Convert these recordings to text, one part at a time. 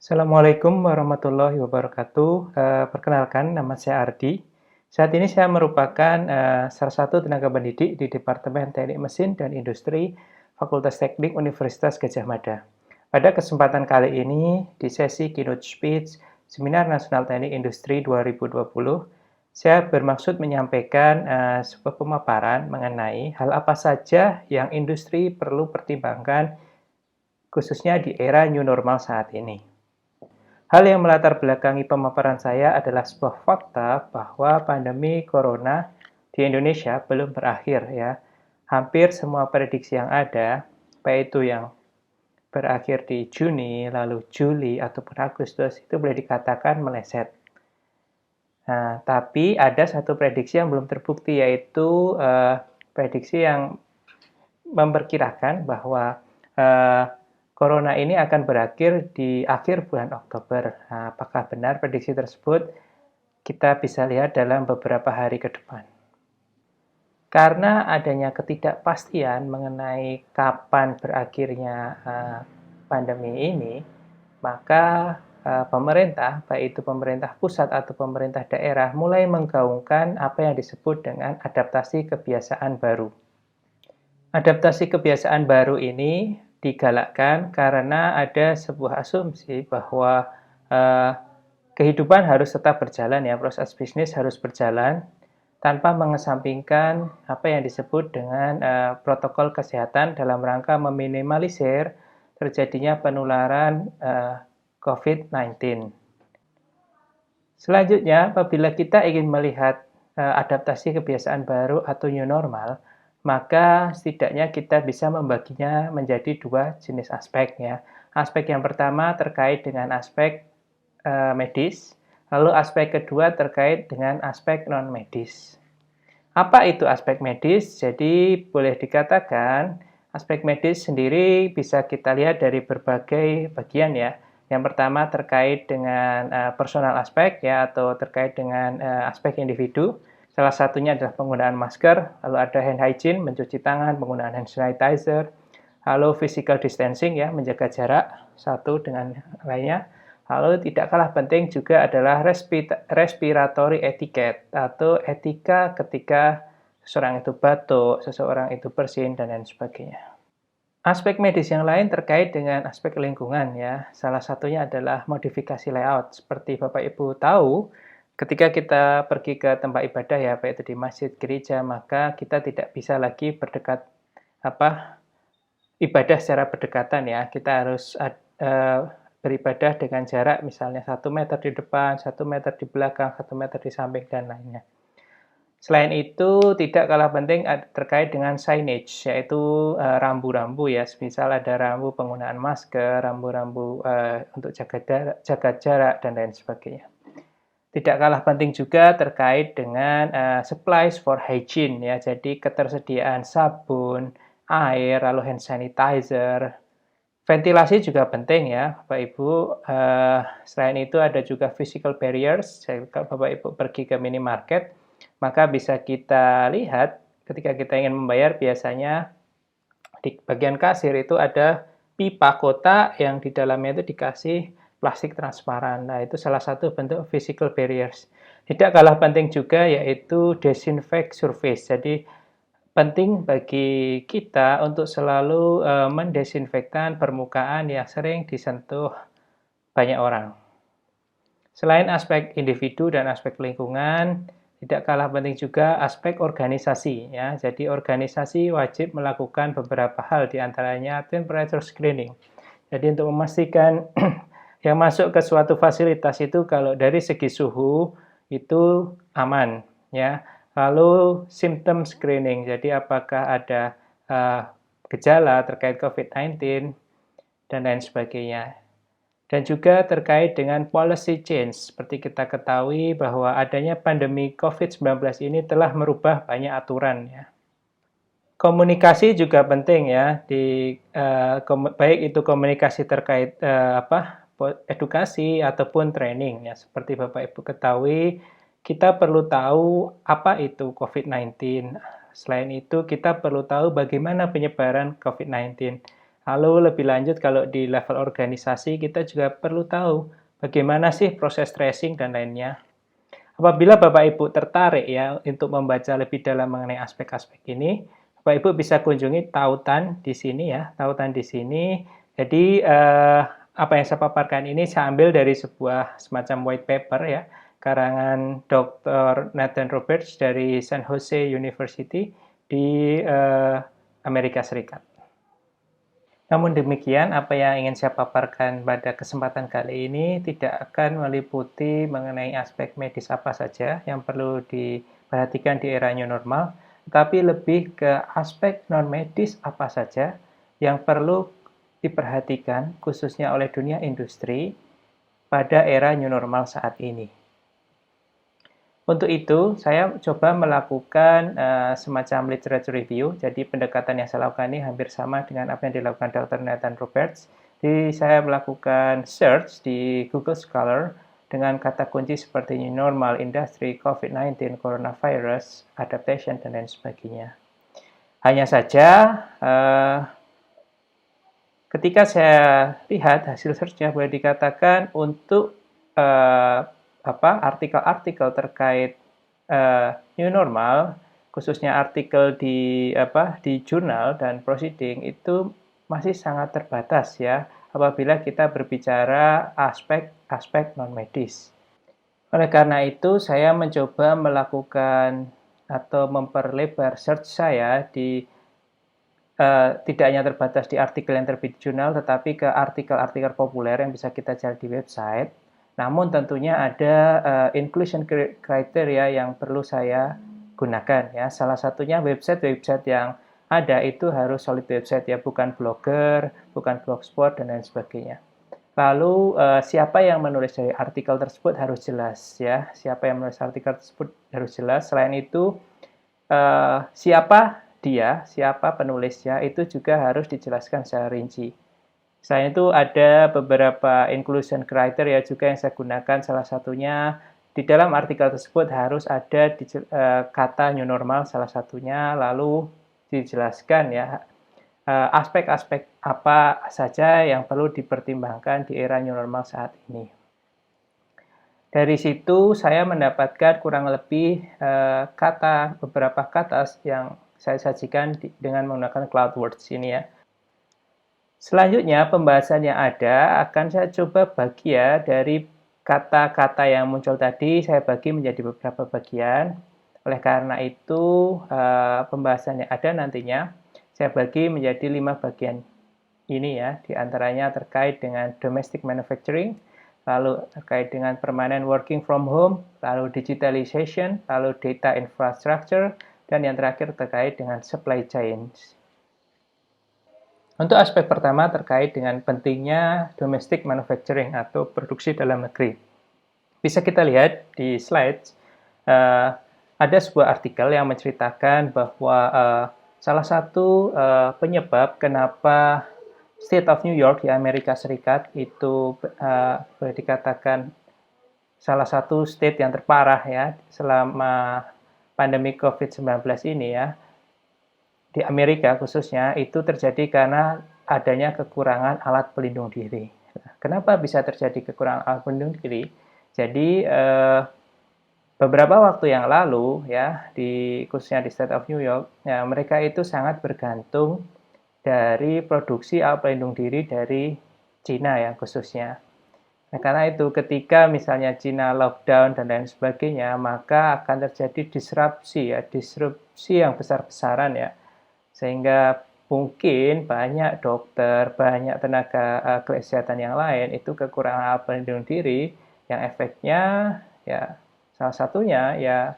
Assalamualaikum warahmatullahi wabarakatuh. Perkenalkan, nama saya Ardi. Saat ini saya merupakan salah satu tenaga pendidik di Departemen Teknik Mesin dan Industri Fakultas Teknik Universitas Gadjah Mada. Pada kesempatan kali ini, di sesi keynote speech Seminar Nasional Teknik Industri 2020, saya bermaksud menyampaikan sebuah pemaparan mengenai hal apa saja yang industri perlu pertimbangkan, khususnya di era new normal saat ini. Hal yang melatar belakangi pemaparan saya adalah sebuah fakta bahwa pandemi corona di Indonesia belum berakhir ya. Hampir semua prediksi yang ada, baik itu yang berakhir di Juni, lalu Juli, ataupun Agustus, itu boleh dikatakan meleset. Nah, tapi ada satu prediksi yang belum terbukti, yaitu prediksi yang memperkirakan bahwa Corona ini akan berakhir di akhir bulan Oktober. Nah, apakah benar prediksi tersebut? Kita bisa lihat dalam beberapa hari ke depan. Karena adanya ketidakpastian mengenai kapan berakhirnya pandemi ini, maka pemerintah, baik itu pemerintah pusat atau pemerintah daerah, mulai menggaungkan apa yang disebut dengan adaptasi kebiasaan baru. Adaptasi kebiasaan baru ini digalakkan karena ada sebuah asumsi bahwa kehidupan harus tetap berjalan ya, proses bisnis harus berjalan tanpa mengesampingkan apa yang disebut dengan protokol kesehatan dalam rangka meminimalisir terjadinya penularan COVID-19. Selanjutnya, apabila kita ingin melihat adaptasi kebiasaan baru atau new normal, maka setidaknya kita bisa membaginya menjadi dua jenis aspek ya. Aspek yang pertama terkait dengan aspek medis, lalu aspek kedua terkait dengan aspek non-medis. Apa itu aspek medis? Jadi boleh dikatakan aspek medis sendiri bisa kita lihat dari berbagai bagian ya. Yang pertama terkait dengan personal aspek ya, atau terkait dengan aspek individu. Salah satunya adalah penggunaan masker, lalu ada hand hygiene, mencuci tangan, penggunaan hand sanitizer, lalu physical distancing ya, menjaga jarak satu dengan lainnya. Lalu tidak kalah penting juga adalah respiratory etiquette atau etika ketika seseorang itu batuk, seseorang itu bersin, dan lain sebagainya. Aspek medis yang lain terkait dengan aspek lingkungan ya. Salah satunya adalah modifikasi layout. Seperti Bapak Ibu tahu, ketika kita pergi ke tempat ibadah ya, baik itu di masjid, gereja, maka kita tidak bisa lagi ibadah secara berdekatan ya. Kita harus beribadah dengan jarak misalnya 1 meter di depan, 1 meter di belakang, 1 meter di samping, dan lainnya. Selain itu, tidak kalah penting terkait dengan signage, yaitu rambu-rambu ya. Misal ada rambu penggunaan masker, rambu-rambu untuk jaga jarak, dan lain sebagainya. Tidak kalah penting juga terkait dengan supplies for hygiene ya. Jadi ketersediaan sabun, air, lalu hand sanitizer. Ventilasi juga penting ya, Bapak Ibu. Selain itu ada juga physical barriers. Kalau Bapak Ibu pergi ke minimarket, maka bisa kita lihat ketika kita ingin membayar, biasanya di bagian kasir itu ada pipa kotak yang di dalamnya itu dikasih plastik transparan. Nah, itu salah satu bentuk physical barriers. Tidak kalah penting juga yaitu disinfect surface. Jadi penting bagi kita untuk selalu mendesinfektan permukaan yang sering disentuh banyak orang. Selain aspek individu dan aspek lingkungan, tidak kalah penting juga aspek organisasi ya. Jadi organisasi wajib melakukan beberapa hal, diantaranya temperature screening. Jadi untuk memastikan yang masuk ke suatu fasilitas itu kalau dari segi suhu itu aman ya. Lalu symptom screening, jadi apakah ada gejala terkait COVID-19 dan lain sebagainya. Dan juga terkait dengan policy change, seperti kita ketahui bahwa adanya pandemi COVID-19 ini telah merubah banyak aturan ya. Komunikasi juga penting ya, baik itu komunikasi terkait edukasi ataupun training ya. Seperti Bapak Ibu ketahui, kita perlu tahu apa itu COVID-19. Selain itu, kita perlu tahu bagaimana penyebaran COVID-19. Lalu lebih lanjut kalau di level organisasi kita juga perlu tahu bagaimana sih proses tracing dan lainnya. Apabila Bapak Ibu tertarik ya untuk membaca lebih dalam mengenai aspek-aspek ini, Bapak Ibu bisa kunjungi tautan di sini ya, tautan di sini. Jadi apa yang saya paparkan ini saya ambil dari sebuah semacam white paper ya, karangan Dr. Nathan Roberts dari San Jose University di Amerika Serikat. Namun demikian, apa yang ingin saya paparkan pada kesempatan kali ini tidak akan meliputi mengenai aspek medis apa saja yang perlu diperhatikan di era new normal, tetapi lebih ke aspek non-medis apa saja yang perlu diperhatikan khususnya oleh dunia industri pada era new normal saat ini. Untuk itu, saya coba melakukan semacam literature review. Jadi pendekatan yang saya lakukan ini hampir sama dengan apa yang dilakukan Dr. Nathan Roberts. Jadi saya melakukan search di Google Scholar dengan kata kunci seperti new normal, industry, COVID-19, coronavirus, adaptation, dan lain sebagainya. Hanya saja, ketika saya lihat hasil search-nya boleh dikatakan untuk artikel-artikel terkait new normal, khususnya artikel di jurnal dan proceeding itu masih sangat terbatas ya apabila kita berbicara aspek-aspek non medis. Oleh karena itu, saya mencoba melakukan atau memperlebar search saya di tidak hanya terbatas di artikel yang terbit di jurnal, tetapi ke artikel-artikel populer yang bisa kita cari di website. Namun tentunya ada inclusion criteria yang perlu saya gunakan ya. Salah satunya website-website yang ada itu harus solid website ya, bukan blogger, bukan blogspot dan lain sebagainya. Lalu siapa yang menulis dari artikel tersebut harus jelas ya. Siapa yang menulis artikel tersebut harus jelas. Selain itu siapa penulisnya itu juga harus dijelaskan secara rinci. Selain itu ada beberapa inclusion criteria juga yang saya gunakan, salah satunya di dalam artikel tersebut harus ada kata new normal salah satunya, lalu dijelaskan ya aspek-aspek apa saja yang perlu dipertimbangkan di era new normal saat ini. Dari situ saya mendapatkan kurang lebih beberapa kata yang saya sajikan dengan menggunakan CloudWords ini ya. Selanjutnya pembahasan yang ada akan saya coba bagi ya dari kata-kata yang muncul tadi saya bagi menjadi beberapa bagian. Oleh karena itu pembahasan yang ada nantinya saya bagi menjadi 5 bagian ini ya, diantaranya terkait dengan domestic manufacturing, lalu terkait dengan permanent working from home, lalu digitalization, lalu data infrastructure, dan yang terakhir terkait dengan supply chain. Untuk aspek pertama terkait dengan pentingnya domestic manufacturing atau produksi dalam negeri. Bisa kita lihat di slides, ada sebuah artikel yang menceritakan bahwa salah satu penyebab kenapa State of New York di Amerika Serikat itu boleh dikatakan salah satu state yang terparah ya selama pandemi COVID-19 ini ya. Di Amerika khususnya itu terjadi karena adanya kekurangan alat pelindung diri. Kenapa bisa terjadi kekurangan alat pelindung diri? Jadi beberapa waktu yang lalu ya khususnya di State of New York, ya, mereka itu sangat bergantung dari produksi alat pelindung diri dari Cina ya khususnya. Nah, karena itu ketika misalnya Cina lockdown dan lain sebagainya, maka akan terjadi disrupsi yang besar-besaran ya. Sehingga mungkin banyak dokter, banyak tenaga kesehatan yang lain itu kekurangan alat pelindung diri yang efeknya ya salah satunya ya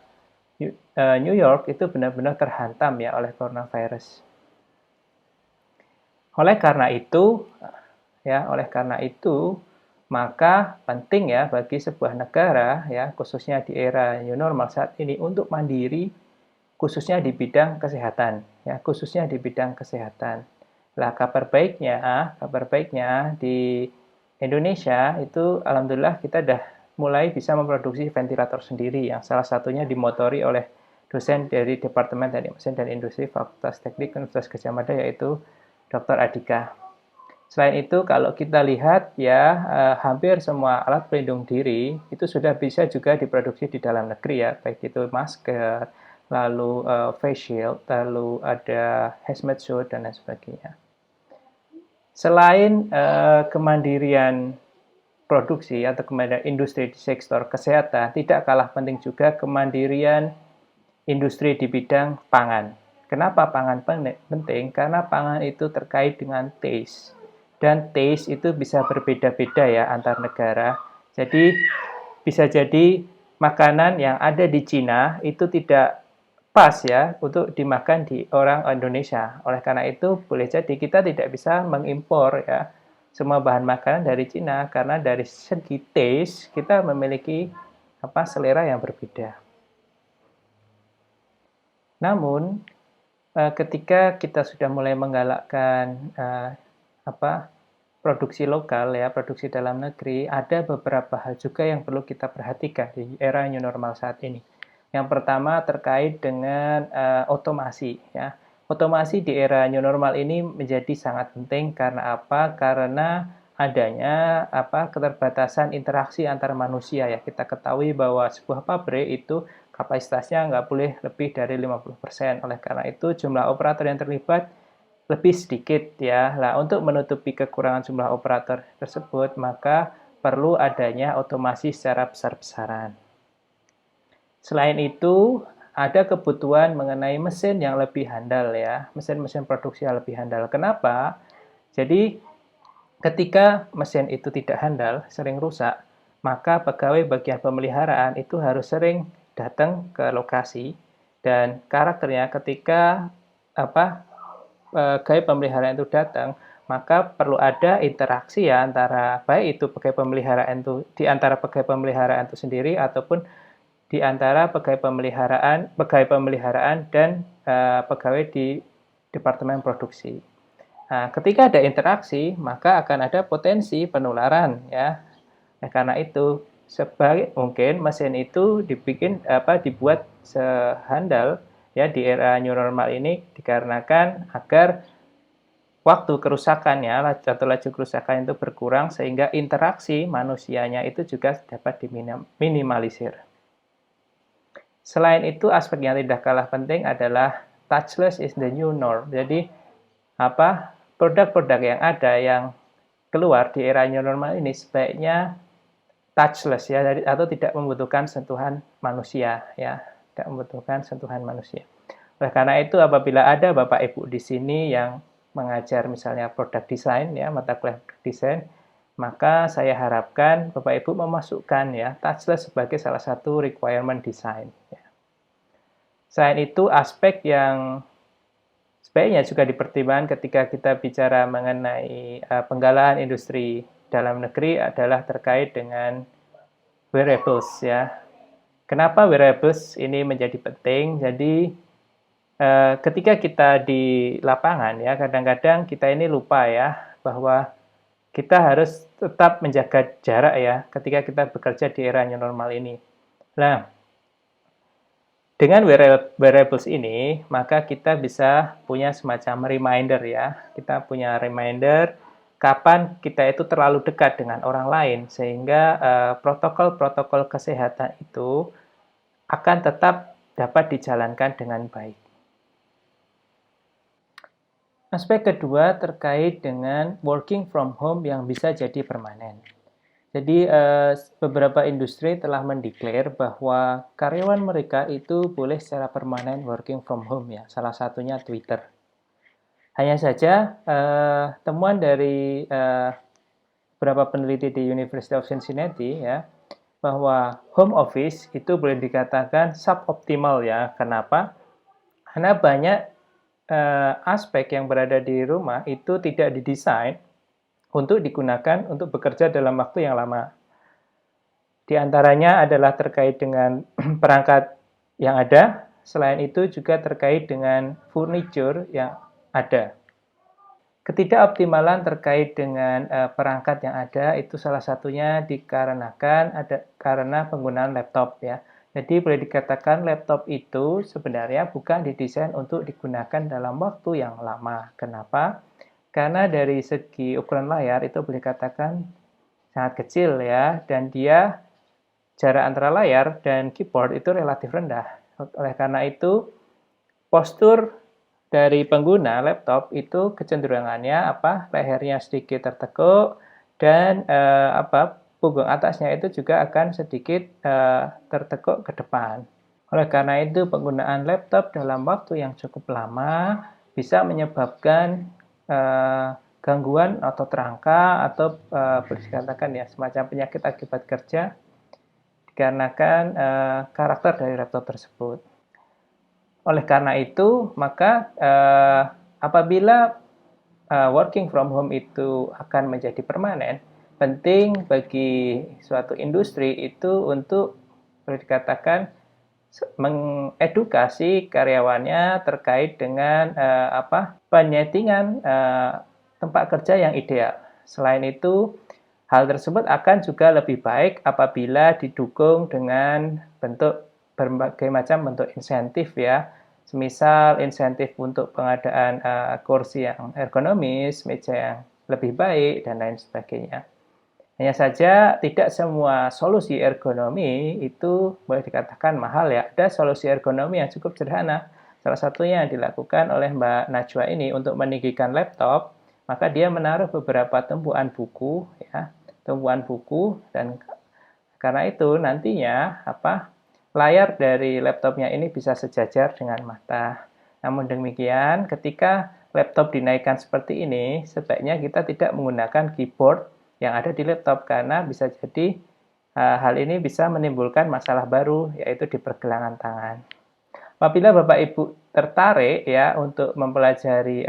New York itu benar-benar terhantam ya oleh coronavirus. Oleh karena itu, maka penting ya bagi sebuah negara ya khususnya di era new normal saat ini untuk mandiri khususnya di bidang kesehatan ya, khususnya di bidang kesehatan. Lah kabar baiknya di Indonesia itu alhamdulillah kita sudah mulai bisa memproduksi ventilator sendiri yang salah satunya dimotori oleh dosen dari Departemen Teknik Mesin dan Industri Fakultas Teknik Universitas Gadjah Mada yaitu Dr. Adika. Selain itu, kalau kita lihat ya, hampir semua alat pelindung diri itu sudah bisa juga diproduksi di dalam negeri ya, baik itu masker, lalu face shield, lalu ada hazmat suit dan lain sebagainya. Selain kemandirian produksi atau kemandirian industri di sektor kesehatan, tidak kalah penting juga kemandirian industri di bidang pangan. Kenapa pangan penting? Karena pangan itu terkait dengan taste. Dan taste itu bisa berbeda-beda ya antar negara. Jadi bisa jadi makanan yang ada di Cina itu tidak pas ya untuk dimakan di orang Indonesia. Oleh karena itu boleh jadi kita tidak bisa mengimpor ya semua bahan makanan dari Cina karena dari segi taste kita memiliki selera yang berbeda. Namun ketika kita sudah mulai menggalakkan produksi lokal ya, produksi dalam negeri, ada beberapa hal juga yang perlu kita perhatikan di era new normal saat ini. Yang pertama terkait dengan otomasi ya. Otomasi di era new normal ini menjadi sangat penting karena apa? Karena adanya keterbatasan interaksi antar manusia ya. Kita ketahui bahwa sebuah pabrik itu kapasitasnya nggak boleh lebih dari 50%. Oleh karena itu jumlah operator yang terlibat lebih sedikit ya. Nah, untuk menutupi kekurangan jumlah operator tersebut, maka perlu adanya otomasi secara besar-besaran. Selain itu, ada kebutuhan mengenai mesin yang lebih handal ya, mesin-mesin produksi yang lebih handal. Kenapa? Jadi, ketika mesin itu tidak handal, sering rusak, maka pegawai bagian pemeliharaan itu harus sering datang ke lokasi dan karakternya ketika pegawai pemeliharaan itu datang, maka perlu ada interaksi ya antara baik itu pegawai pemeliharaan itu di antara pegawai pemeliharaan itu sendiri ataupun di antara pegawai pemeliharaan dan pegawai di departemen produksi. Nah, ketika ada interaksi, maka akan ada potensi penularan ya. Nah, karena itu sebaik mungkin mesin itu dibuat sehandal ya di era new normal ini dikarenakan agar waktu kerusakannya atau laju kerusakan itu berkurang sehingga interaksi manusianya itu juga dapat diminimalisir. Selain itu, aspek yang tidak kalah penting adalah touchless is the new norm. Jadi, produk-produk yang ada yang keluar di era new normal ini sebaiknya touchless ya, atau tidak membutuhkan sentuhan manusia ya, tidak membutuhkan sentuhan manusia. Oleh karena itu, apabila ada Bapak Ibu di sini yang mengajar misalnya produk desain ya, mata kuliah desain, maka saya harapkan Bapak Ibu memasukkan ya touchless sebagai salah satu requirement desain. Ya. Selain itu, aspek yang sebaiknya juga dipertimbangkan ketika kita bicara mengenai penggalangan industri dalam negeri adalah terkait dengan wearables ya. Kenapa wearables ini menjadi penting? Jadi ketika kita di lapangan ya, kadang-kadang kita ini lupa ya bahwa kita harus tetap menjaga jarak ya ketika kita bekerja di era new normal ini. Nah, dengan wearables ini, maka kita bisa punya semacam reminder ya. Kita punya reminder kapan kita itu terlalu dekat dengan orang lain, sehingga protokol-protokol kesehatan itu akan tetap dapat dijalankan dengan baik. Aspek kedua terkait dengan working from home yang bisa jadi permanen. Jadi beberapa industri telah mendeklar bahwa karyawan mereka itu boleh secara permanen working from home ya. Salah satunya Twitter. Hanya saja temuan dari beberapa peneliti di University of Cincinnati ya bahwa home office itu boleh dikatakan suboptimal ya. Kenapa? Karena banyak aspek yang berada di rumah itu tidak didesain untuk digunakan untuk bekerja dalam waktu yang lama. Di antaranya adalah terkait dengan perangkat yang ada, selain itu juga terkait dengan furniture yang ada. Ketidakoptimalan terkait dengan perangkat yang ada itu salah satunya dikarenakan karena penggunaan laptop ya. Jadi boleh dikatakan laptop itu sebenarnya bukan didesain untuk digunakan dalam waktu yang lama. Kenapa? Karena dari segi ukuran layar itu boleh katakan sangat kecil ya, dan dia jarak antara layar dan keyboard itu relatif rendah. Oleh karena itu, postur dari pengguna laptop itu kecenderungannya lehernya sedikit tertekuk dan punggung atasnya itu juga akan sedikit tertekuk ke depan. Oleh karena itu, penggunaan laptop dalam waktu yang cukup lama bisa menyebabkan gangguan otot rangka atau boleh dikatakan ya semacam penyakit akibat kerja dikarenakan karakter dari laptop tersebut. Oleh karena itu, maka apabila working from home itu akan menjadi permanen, penting bagi suatu industri itu untuk boleh dikatakan mengedukasi karyawannya terkait dengan penyetingan tempat kerja yang ideal. Selain itu, hal tersebut akan juga lebih baik apabila didukung dengan berbagai macam bentuk insentif ya. Semisal insentif untuk pengadaan kursi yang ergonomis, meja yang lebih baik, dan lain sebagainya. Hanya saja tidak semua solusi ergonomi itu boleh dikatakan mahal ya. Ada solusi ergonomi yang cukup sederhana. Salah satunya yang dilakukan oleh Mbak Najwa ini untuk meninggikan laptop, maka dia menaruh beberapa tumpuan buku ya, dan karena itu nantinya layar dari laptopnya ini bisa sejajar dengan mata. Namun demikian, ketika laptop dinaikkan seperti ini, sebaiknya kita tidak menggunakan keyboard yang ada di laptop karena bisa jadi hal ini bisa menimbulkan masalah baru, yaitu di pergelangan tangan. Apabila Bapak Ibu tertarik ya untuk mempelajari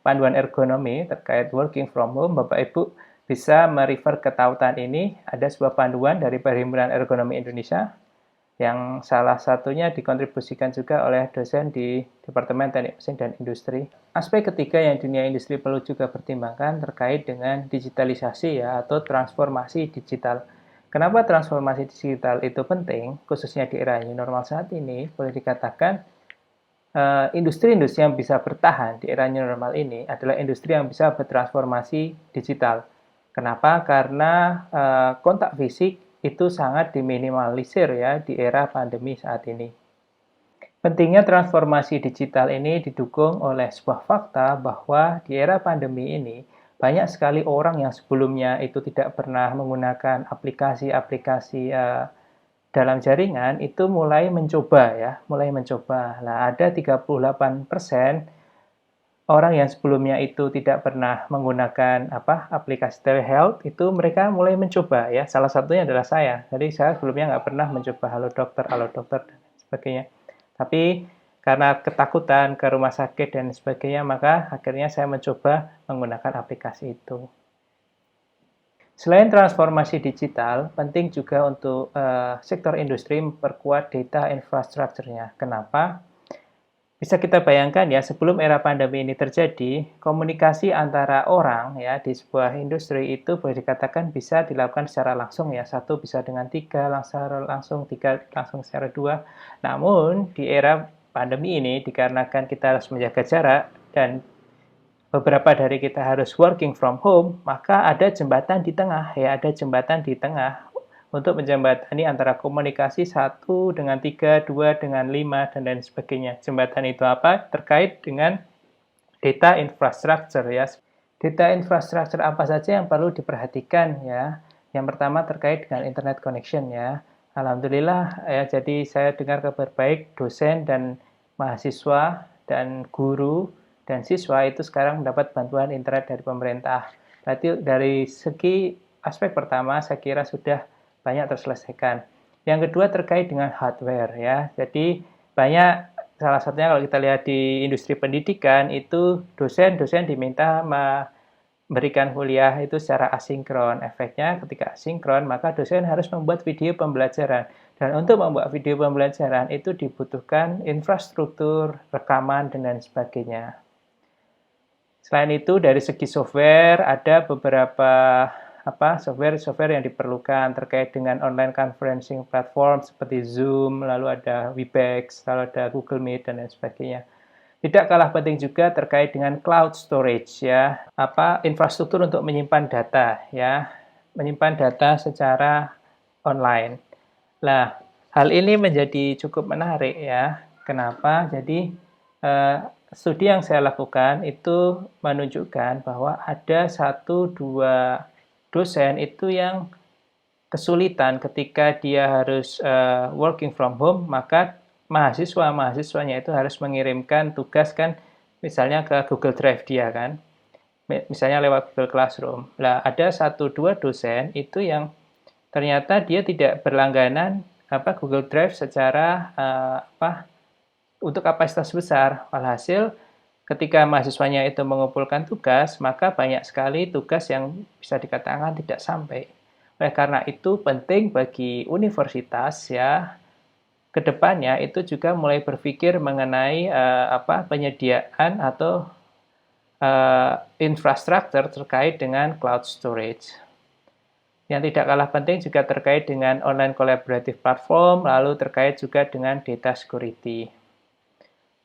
panduan ergonomi terkait working from home, Bapak Ibu bisa merefer ke tautan ini. Ada sebuah panduan dari Perhimpunan Ergonomi Indonesia yang salah satunya dikontribusikan juga oleh dosen di Departemen Teknik Mesin dan Industri. Aspek ketiga yang dunia industri perlu juga pertimbangkan terkait dengan digitalisasi ya atau transformasi digital. Kenapa transformasi digital itu penting, khususnya di era new normal saat ini, boleh dikatakan industri-industri yang bisa bertahan di era new normal ini adalah industri yang bisa bertransformasi digital. Kenapa? Karena kontak fisik itu sangat diminimalisir ya di era pandemi saat ini. Pentingnya transformasi digital ini didukung oleh sebuah fakta bahwa di era pandemi ini banyak sekali orang yang sebelumnya itu tidak pernah menggunakan aplikasi-aplikasi dalam jaringan itu mulai mencoba. Nah, ada 38% orang yang sebelumnya itu tidak pernah menggunakan aplikasi telehealth itu mereka mulai mencoba ya. Salah satunya adalah saya. Jadi saya sebelumnya nggak pernah mencoba halo dokter dan sebagainya. Tapi karena ketakutan ke rumah sakit dan sebagainya, maka akhirnya saya mencoba menggunakan aplikasi itu. Selain transformasi digital, penting juga untuk sektor industri memperkuat data infrastrukturnya. Kenapa? Bisa kita bayangkan ya, sebelum era pandemi ini terjadi, komunikasi antara orang ya di sebuah industri itu boleh dikatakan bisa dilakukan secara langsung ya. Satu bisa dengan tiga, tiga langsung secara dua. Namun di era pandemi ini dikarenakan kita harus menjaga jarak dan beberapa dari kita harus working from home, maka ada jembatan di tengah ya, ada jembatan di tengah untuk menjembatani antara komunikasi 1 dengan 3, 2 dengan 5, dan lain sebagainya. Jembatan itu apa? Terkait dengan data infrastructure ya. Data infrastructure apa saja yang perlu diperhatikan ya? Yang pertama terkait dengan internet connection ya. Alhamdulillah ya, jadi saya dengar kabar baik dosen dan mahasiswa dan guru dan siswa itu sekarang mendapat bantuan internet dari pemerintah. Berarti dari segi aspek pertama saya kira sudah banyak terselesaikan. Yang kedua terkait dengan hardware ya. Jadi banyak, salah satunya kalau kita lihat di industri pendidikan itu dosen-dosen diminta memberikan kuliah itu secara asinkron. Efeknya ketika asinkron maka dosen harus membuat video pembelajaran. Dan untuk membuat video pembelajaran itu dibutuhkan infrastruktur, rekaman, dan lain sebagainya. Selain itu dari segi software ada beberapa software yang diperlukan terkait dengan online conferencing platform seperti Zoom, lalu ada Webex, lalu ada Google Meet, dan lain sebagainya. Tidak kalah penting juga terkait dengan cloud storage ya, infrastruktur untuk menyimpan data ya, menyimpan data secara online. Nah, hal ini menjadi cukup menarik ya. Kenapa? Jadi studi yang saya lakukan itu menunjukkan bahwa ada 1-2 dosen itu yang kesulitan ketika dia harus working from home, maka mahasiswanya itu harus mengirimkan tugas kan, misalnya ke Google Drive dia kan, misalnya lewat Google Classroom. Nah, ada 1-2 dosen itu yang ternyata dia tidak berlangganan Google Drive secara untuk kapasitas besar. Walhasil ketika mahasiswanya itu mengumpulkan tugas, maka banyak sekali tugas yang bisa dikatakan tidak sampai. Oleh karena itu penting bagi universitas ya kedepannya itu juga mulai berpikir mengenai penyediaan atau infrastruktur terkait dengan cloud storage. Yang tidak kalah penting juga terkait dengan online collaborative platform, lalu terkait juga dengan data security.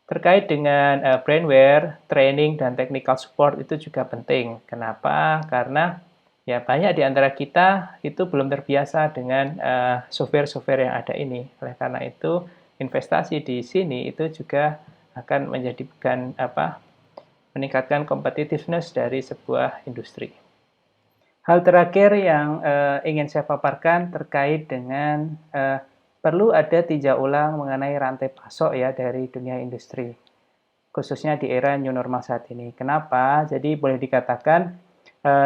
Terkait dengan brainware, training, dan technical support itu juga penting. Kenapa? Karena ya banyak di antara kita itu belum terbiasa dengan software-software yang ada ini. Oleh karena itu, investasi di sini itu juga akan menjadikan meningkatkan competitiveness dari sebuah industri. Hal terakhir yang ingin saya paparkan terkait dengan perlu ada tinjau ulang mengenai rantai pasok ya dari dunia industri, khususnya di era new normal saat ini. Kenapa? Jadi boleh dikatakan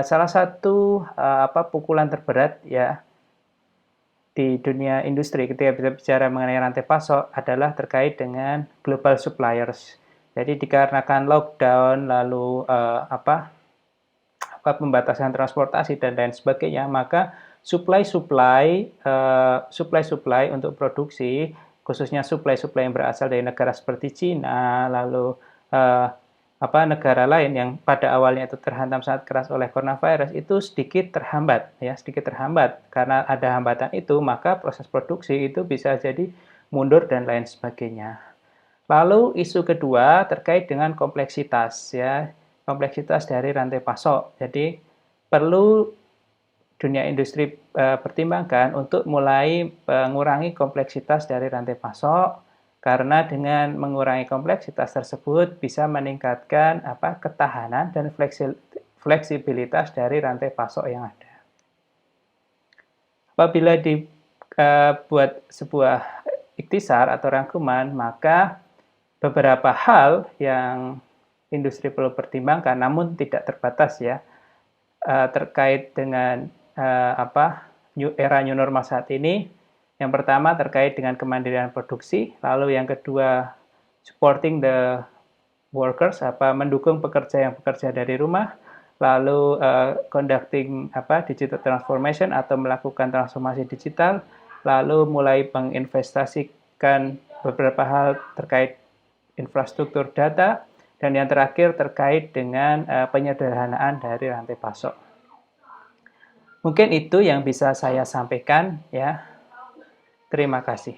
salah satu pukulan terberat ya di dunia industri ketika kita bicara mengenai rantai pasok adalah terkait dengan global suppliers. Jadi dikarenakan lockdown lalu pembatasan transportasi dan lain sebagainya, maka supply untuk produksi, khususnya supply yang berasal dari negara seperti Cina, lalu negara lain yang pada awalnya itu terhantam sangat keras oleh coronavirus, itu sedikit terhambat. Karena ada hambatan itu, maka proses produksi itu bisa jadi mundur dan lain sebagainya. Lalu isu kedua terkait dengan kompleksitas ya, kompleksitas dari rantai pasok. Jadi perlu dunia industri pertimbangkan untuk mulai mengurangi kompleksitas dari rantai pasok, karena dengan mengurangi kompleksitas tersebut bisa meningkatkan ketahanan dan fleksibilitas dari rantai pasok yang ada. Apabila dibuat sebuah ikhtisar atau rangkuman, maka beberapa hal yang industri perlu pertimbangkan, namun tidak terbatas ya, terkait dengan era new normal saat ini. Yang pertama terkait dengan kemandirian produksi, lalu yang kedua supporting the workers, mendukung pekerja yang bekerja dari rumah, lalu conducting digital transformation atau melakukan transformasi digital, lalu mulai menginvestasikan beberapa hal terkait infrastruktur data, dan yang terakhir terkait dengan penyederhanaan dari rantai pasok. Mungkin itu yang bisa saya sampaikan ya. Terima kasih.